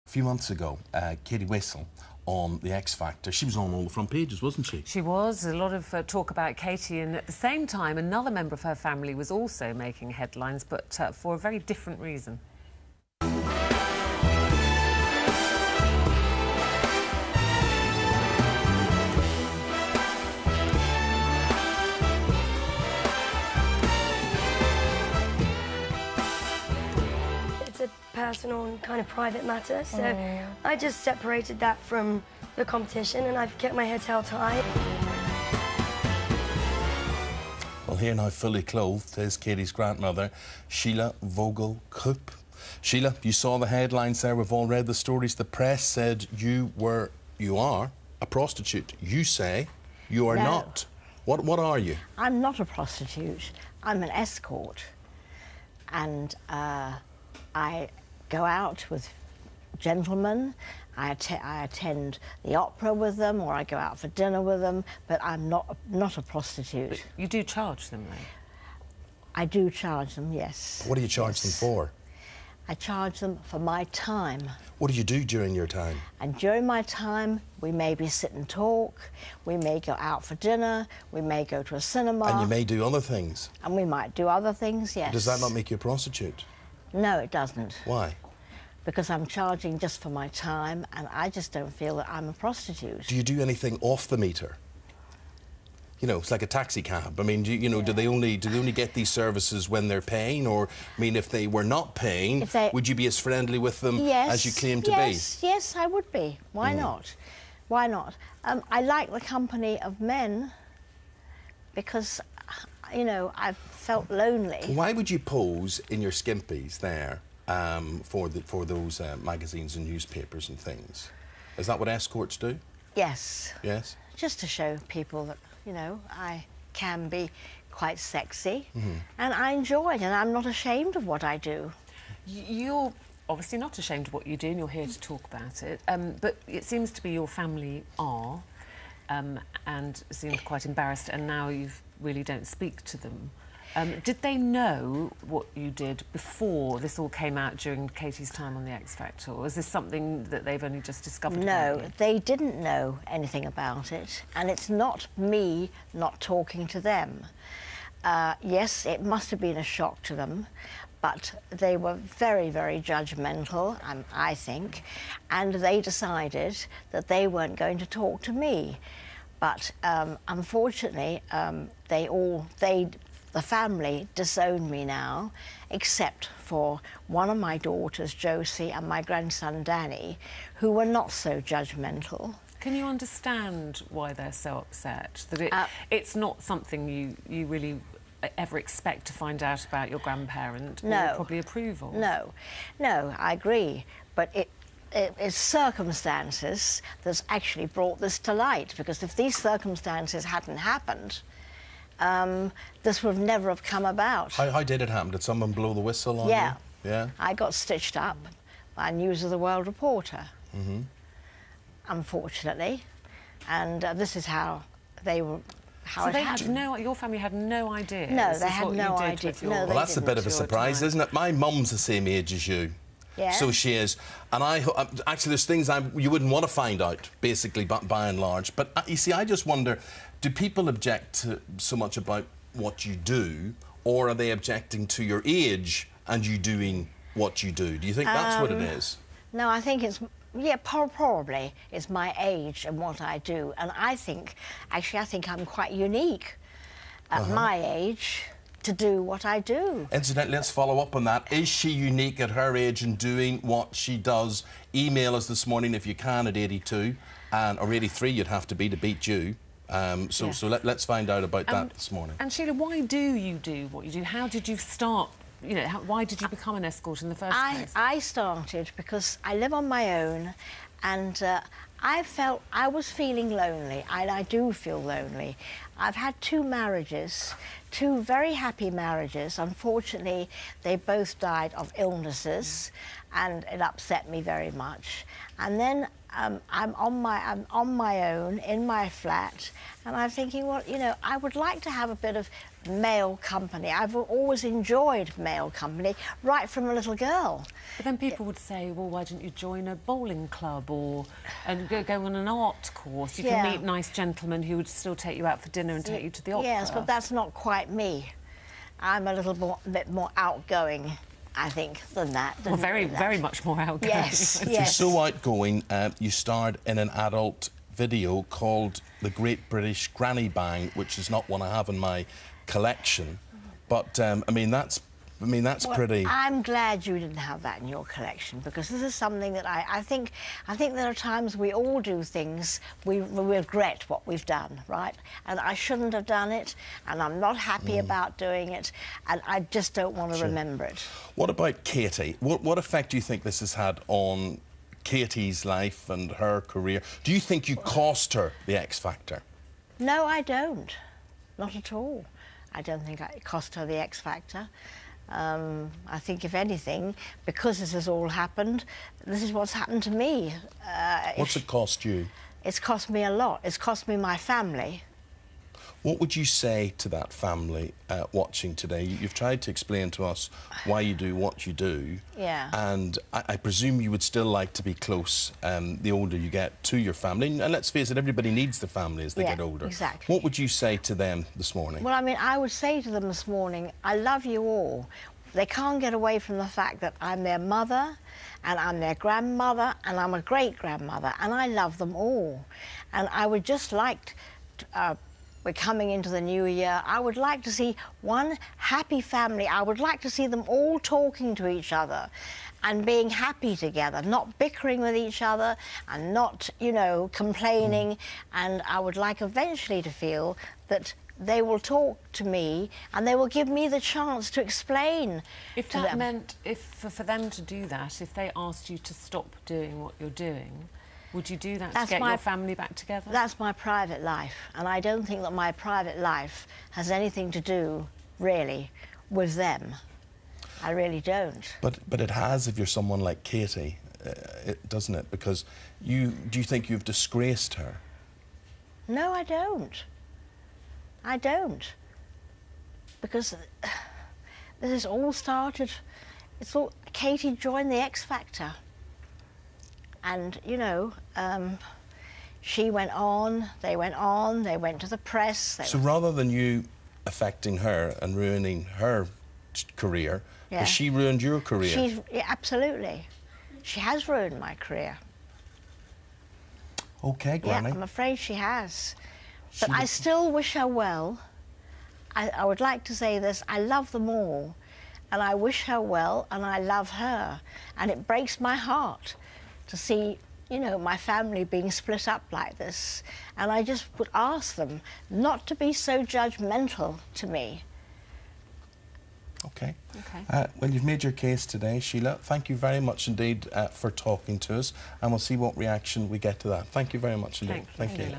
A few months ago, Katie Waissel on The X Factor, she was on all the front pages, wasn't she? She was. A lot of talk about Katie, and at the same time, another member of her family was also making headlines, but for a very different reason. Personal and kind of private matter, so I just separated that from the competition and I've kept my head held high. Well, here now, fully clothed, is Katie's grandmother, Sheila Vogel-Coupe. Sheila, you saw the headlines there, we've all read the stories. The press said you are a prostitute. You say you are not. What are you? I'm not a prostitute. I'm an escort. And I go out with gentlemen, I attend the opera with them, or I go out for dinner with them, but I'm not a prostitute. But you do charge them, though? I do charge them, yes. What do you charge them for? I charge them for my time. What do you do during your time? And during my time, we maybe sit and talk, we may go out for dinner, we may go to a cinema. And you may do other things? And we might do other things, yes. Does that not make you a prostitute? No, it doesn't. Why? Because I'm charging just for my time, and I just don't feel that I'm a prostitute. Do you do anything off the meter? You know, it's like a taxi cab. I mean, do they only get these services when they're paying, or I mean, if they were not paying, would you be as friendly with them as you claim to be? Yes, I would be. Why not? Why not? I like the company of men because, you know, I've felt lonely. Why would you pose in your skimpies there for those magazines and newspapers and things? Is that what escorts do? Yes. Yes? Just to show people that, you know, I can be quite sexy, and I enjoy it, and I'm not ashamed of what I do. You're obviously not ashamed of what you do, and you're here to talk about it, but it seems to be your family are, and seemed quite embarrassed, and now you really don't speak to them. Did they know what you did before this all came out during Katie's time on The X Factor, or is this something that they've only just discovered? No, they didn't know anything about it, and it's not me not talking to them. Yes, it must have been a shock to them, but they were very, very judgmental, I think, and they decided that they weren't going to talk to me. But unfortunately, the family disown me now, except for one of my daughters, Josie, and my grandson, Danny, who were not so judgmental. Can you understand why they're so upset? That it's not something you really ever expect to find out about your grandparent, or probably approve of? No, I agree, but it's circumstances that's actually brought this to light, because if these circumstances hadn't happened, this would never have come about. How did it happen? Did someone blow the whistle on you? Yeah. I got stitched up by News of the World reporter, unfortunately, and this is how they were. So they had your family had no idea? No, they had no idea. Well, that's a bit of a surprise, isn't it? My mum's the same age as you. Yeah. So she is, and actually there's things you wouldn't want to find out, basically, by and large. But you see, I just wonder, do people object so much about what you do, or are they objecting to your age and you doing what you do? Do you think that's what it is? No, I think it's, yeah, probably it's my age and what I do. And I think I'm quite unique at my age to do what I do. Incidentally, let's follow up on that. Is she unique at her age in doing what she does? Email us this morning if you can at 82, or 83 you'd have to be to beat you. So let's find out about that this morning. And Sheila, why do you do what you do? How did you start? You know, why did you become an escort in the first place? I started because I live on my own, and I was feeling lonely, and I do feel lonely. I've had 2 marriages, 2 very happy marriages. Unfortunately, they both died of illnesses, and it upset me very much. And then I'm on my own in my flat, and I'm thinking, well, you know, I would like to have a bit of male company. I've always enjoyed male company, right from a little girl. But then people would say, well, why don't you join a bowling club and go on an art course? You can meet nice gentlemen who would still take you out for dinner and take you to the opera. Yes, but that's not quite me. I'm a bit more outgoing, I think, than that. Well, very much more outgoing. Yes, If you're so outgoing, you starred in an adult video called The Great British Granny Bang, which is not one I have in my collection, but I mean that's pretty. I'm glad you didn't have that in your collection, because this is something that I think there are times we all do things we regret what we've done, right? And I shouldn't have done it, and I'm not happy about doing it, and I just don't want to remember it. What about Katie? What effect do you think this has had on Katie's life and her career? Do you think you cost her the X Factor? No, I don't. Not at all. I don't think it cost her the X Factor. I think, if anything, because this has all happened, this is what's happened to me. What's it cost you? It's cost me a lot. It's cost me my family. What would you say to that family watching today? You've tried to explain to us why you do what you do. Yeah. And I presume you would still like to be close the older you get to your family. And let's face it, everybody needs the family as they get older. Exactly. What would you say to them this morning? Well, I mean, I would say to them this morning, I love you all. They can't get away from the fact that I'm their mother, and I'm their grandmother, and I'm a great-grandmother, and I love them all. And I would just like to, we're coming into the new year, I would like to see one happy family. I would like to see them all talking to each other and being happy together, not bickering with each other and not, you know, complaining. And I would like eventually to feel that they will talk to me and they will give me the chance to explain If that meant, for them to do that, if they asked you to stop doing what you're doing, would you do that to get your family back together? That's my private life, and I don't think that my private life has anything to do, really, with them. I really don't. But it has if you're someone like Katie, doesn't it? Because do you think you've disgraced her? No, I don't. I don't. Because this has all started... Katie joined the X Factor. And, you know, she went on, they went to the press. So rather than you affecting her and ruining her career, has she ruined your career? Absolutely. She has ruined my career. OK, Granny. Yeah, I'm afraid she has. But I still wish her well. I would like to say this, I love them all, and I wish her well, and I love her. And it breaks my heart to see, you know, my family being split up like this. And I just would ask them not to be so judgmental to me. OK. Well, you've made your case today, Sheila. Thank you very much indeed for talking to us, and we'll see what reaction we get to that. Thank you very much indeed. Thank you.